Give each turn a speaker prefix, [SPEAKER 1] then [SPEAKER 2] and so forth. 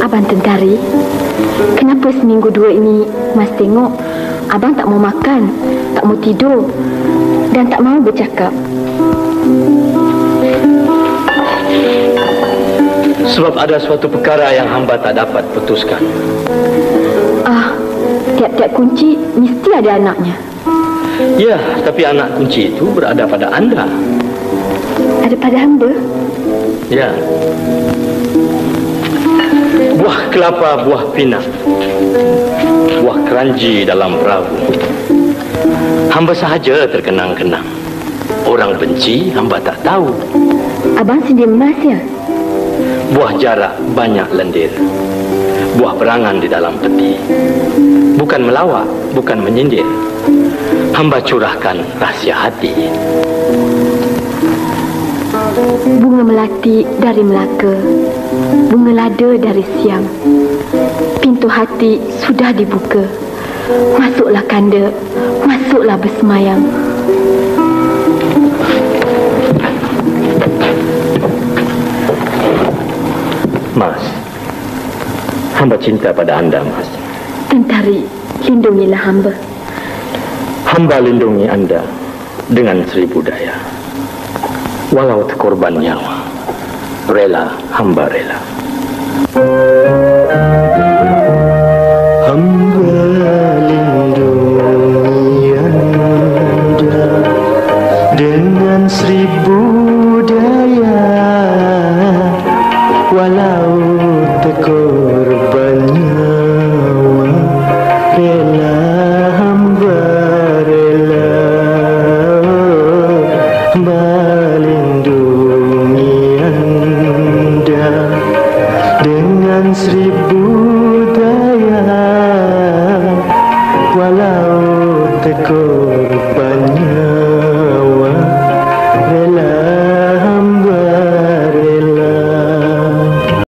[SPEAKER 1] Abang Tentari, kenapa seminggu dua ini Mas tengok Abang tak mau makan, tak mau tidur dan tak mau bercakap?
[SPEAKER 2] Sebab ada suatu perkara yang hamba tak dapat putuskan.
[SPEAKER 1] Tiap-tiap kunci mesti ada anaknya.
[SPEAKER 2] Ya, tapi anak kunci itu berada pada anda.
[SPEAKER 1] Ada pada hamba?
[SPEAKER 2] Ya. Buah kelapa, buah pinang, buah keranji dalam perahu. Hamba sahaja terkenang-kenang. Orang benci hamba tak tahu.
[SPEAKER 1] Abang sedia emas ya?
[SPEAKER 2] Buah jarak banyak lendir. Buah berangan di dalam peti. Bukan melawak, bukan menyindir. Hamba curahkan rahsia hati.
[SPEAKER 1] Bunga melati dari Melaka, bunga lada dari Siam. Pintu hati sudah dibuka. Masuklah kanda, masuklah bersemayam.
[SPEAKER 2] Mas, hamba cinta pada anda, Mas.
[SPEAKER 1] Tentari, lindungilah hamba.
[SPEAKER 2] Hamba lindungi anda dengan 1000 daya. Walau terkorban nyawa, rela, hamba rela. Hamba lindungi anda dengan 1000 daya. Walau terkorban nyawa, rela, hamba rela. Hamba lindungi anda dengan 1000